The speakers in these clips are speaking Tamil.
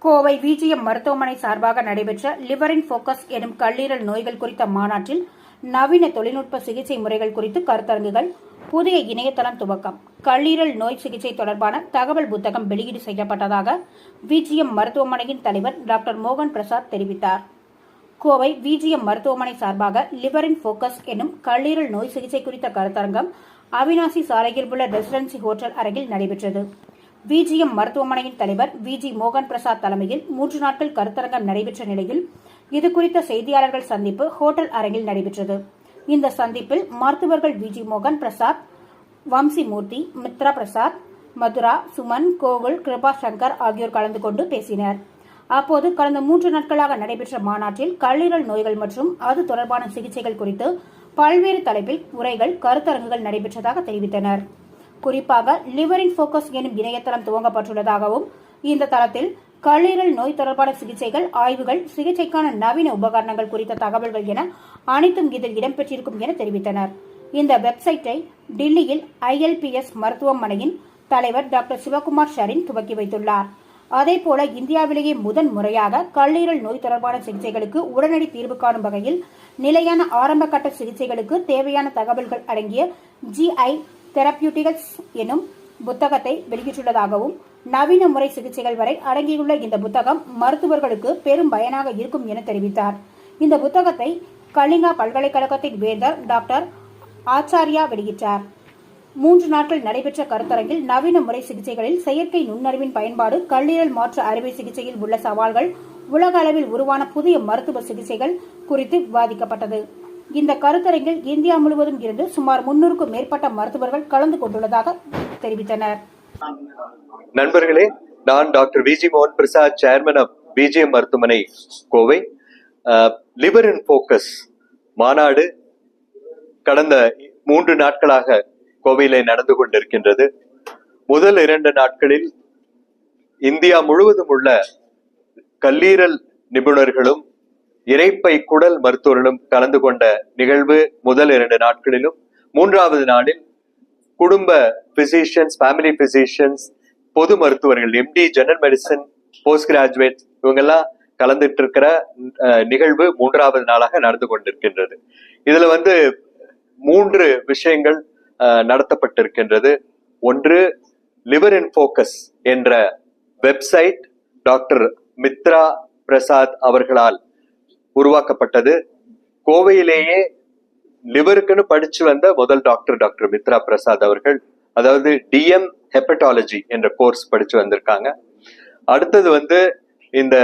கோவை விஜிஎம் மருத்துவமனை சார்பாக நடைபெற்ற லிவர் இன் போக்கஸ் எனும் கல்லீரல் நோய்கள் குறித்த மாநாட்டில் நவீன தொழில்நுட்ப சிகிச்சை முறைகள் குறித்து கருத்தரங்குகள், புதிய இணையதளம் துவக்கம், கல்லீரல் நோய் சிகிச்சை தொடர்பான தகவல் புத்தகம் வெளியீடு செய்யப்பட்டதாக விஜிஎம் மருத்துவமனையின் தலைவர் டாக்டர் மோகன் பிரசாத் தெரிவித்தார். கோவை விஜிஎம் மருத்துவமனை சார்பாக லிவர் இன் போக்கஸ் எனும் கல்லீரல் நோய் சிகிச்சை குறித்த கருத்தரங்கம் அவினாசி சாலையில் உள்ள ரெசிடென்சி ஹோட்டல் அரங்கில் நடைபெற்றது. விஜிஎம் மருத்துவமனையின் தலைவர் விஜி மோகன் பிரசாத் தலைமையில் 3 நாட்கள் கருத்தரங்கம் நடைபெற்ற நிலையில் இதுகுறித்த செய்தியாளர்கள் சந்திப்பு ஹோட்டல் அரங்கில் நடைபெற்றது. இந்த சந்திப்பில் மருத்துவர்கள் விஜி மோகன் பிரசாத், வம்சி மூர்த்தி, மித்ரா பிரசாத், மதுரா, சுமன், கோகுல், கிருபா சங்கர் ஆகியோர் கலந்து கொண்டு பேசினர். அப்போது கடந்த 3 நாட்களாக நடைபெற்ற மாநாட்டில் கல்லீரல் நோய்கள் மற்றும் அது தொடர்பான சிகிச்சைகள் குறித்து பல்வேறு தலைப்பில் உரைகள், கருத்தரங்குகள் நடைபெற்றதாக தெரிவித்தனர். குறிப்பாக லிவர் இன் போக்கஸ் எனும் இணையதளம் துவங்கப்பட்டுள்ளதாகவும், இந்த தளத்தில் கல்லீரல் நோய் தொடர்பான சிகிச்சைகள், ஆய்வுகள், சிகிச்சைக்கான நவீன உபகரணங்கள் குறித்த தகவல்கள் என அனைத்தும் இதில் இடம்பெற்றிருக்கும் என தெரிவித்தனர். இந்த வெப்சைட்டை டில்லியில் ILPS மருத்துவமனையின் தலைவர் டாக்டர் சிவகுமார் ஷரின் துவக்கி வைத்துள்ளார். அதேபோல இந்தியாவிலேயே முதன் முறையாக கல்லீரல் நோய் தொடர்பான சிகிச்சைகளுக்கு உடனடி தீர்வு காணும் வகையில் நிலையான ஆரம்ப கட்ட சிகிச்சைகளுக்கு தேவையான தகவல்கள் அடங்கிய GI தெரபியூட்டிக்ஸ் எனும் புத்தகத்தை வெளியிட்டுள்ளதாகவும், நவீன முறை சிகிச்சைகள் வரை அடங்கியுள்ள இந்த புத்தகம் மருத்துவர்களுக்கு பெரும் பயனாக இருக்கும் என தெரிவித்தார். இந்த புத்தகத்தை கலிங்கா பல்கலைக்கழகத்தின் வேந்தர் டாக்டர் ஆச்சாரியா வெளியிட்டார். 3 நாட்கள் நடைபெற்ற கருத்தரங்கில் நவீன முறை சிகிச்சைகளில் செயற்கை நுண்ணறிவின் பயன்பாடு, கல்லீரல் மாற்று அறுவை சிகிச்சையில் உள்ள சவால்கள், உலக அளவில் உருவான புதிய மருத்துவ சிகிச்சைகள் குறித்து விவாதிக்கப்பட்டது. இந்த கருத்தரங்கில் இந்தியா முழுவதும் இருந்து சுமார் 300க்கும் மேற்பட்ட மருத்துவர்கள் கலந்து கொண்டுள்ளதாக தெரிவித்தனர். நண்பர்களே, நான் டாக்டர் விஜி மோகன் பிரசாத், சேர்மன் ஆஃப் விஜிஎம் மருத்துவமனை கோவை. லிவர் இன் போக்கஸ் மாநாடு கடந்த 3 நாட்களாக கோவையிலே நடந்து கொண்டிருக்கின்றது. முதல் 2 நாட்களில் இந்தியா முழுவதும் உள்ள கல்லீரல் நிபுணர்களும் இரைப்பை குடல் மருத்துவர்களும் கலந்து கொண்ட நிகழ்வு முதல் 2 நாட்களிலும், 3வது நாளில் குடும்ப பிசிஷியன்ஸ், ஃபேமிலி பிசிஷியன்ஸ், பொது மருத்துவர்கள், MD, general medicine, post graduate இவங்கெல்லாம் கலந்துட்டு இருக்கிற நிகழ்வு 3வது நாளாக நடந்து கொண்டிருக்கின்றது. இதுல 3 விஷயங்கள் நடத்தப்பட்டிருக்கின்றது. ஒன்று, லிவர் இன் போக்கஸ் என்ற வெப்சைட் டாக்டர் மித்ரா பிரசாத் அவர்களால் உருவாக்கப்பட்டது. கோவையிலேயே லிவருக்குன்னு படிச்சு வந்த முதல் டாக்டர் மித்ரா பிரசாத் அவர்கள், அதாவது DM ஹெப்படாலஜி என்ற கோர்ஸ் படிச்சு வந்திருக்காங்க. அடுத்தது இந்த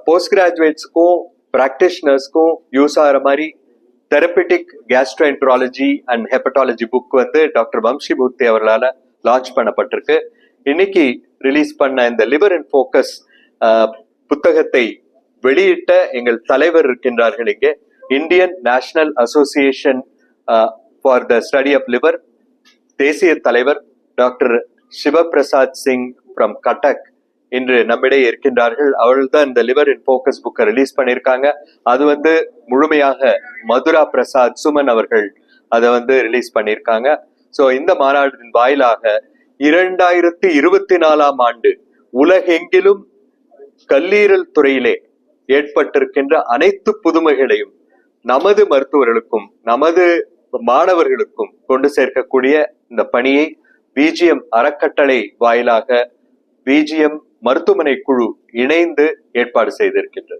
போஸ்ட் கிராஜுவேட்ஸ்க்கும் பிராக்டிஷனர்ஸ்க்கும் யூஸ் ஆகிற மாதிரி therapeutic gastroenterology and hepatology book doctor Vamsi Murthy அவர்களால லான்ச் பண்ணப்பட்டிருக்கு. இன்னைக்கு ரிலீஸ் பண்ண இந்த லிவர் இன் போக்கஸ் புத்தகத்தை வெளியிட்ட எங்கள் தலைவர் இருக்கின்றார்கள் இங்கே, Indian national association for the study of liver தேசிய தலைவர் டாக்டர் சிவபிரசாத் சிங் ஃப்ரம் கட்டக் இன்று நம்மிடையே இருக்கின்றார்கள். அவர்கள் தான் இந்த லிவர் இன் போக்கஸ் புக்கை ரிலீஸ் பண்ணியிருக்காங்க. அது முழுமையாக மதுரா பிரசாத், சுமன் அவர்கள் அதை ரிலீஸ் பண்ணியிருக்காங்க. ஸோ இந்த மாநாட்டின் வாயிலாக 2024ஆம் ஆண்டு உலகெங்கிலும் கல்லீரல் துறையிலே ஏற்பட்டிருக்கின்ற அனைத்து புதுமைகளையும் நமது மருத்துவர்களுக்கும் நமது மாணவர்களுக்கும் கொண்டு சேர்க்கக்கூடிய இந்த பணியை விஜிஎம் அறக்கட்டளை வாயிலாக விஜிஎம் மருத்துவமனை குழு இணைந்து ஏற்பாடு செய்திருக்கின்றது.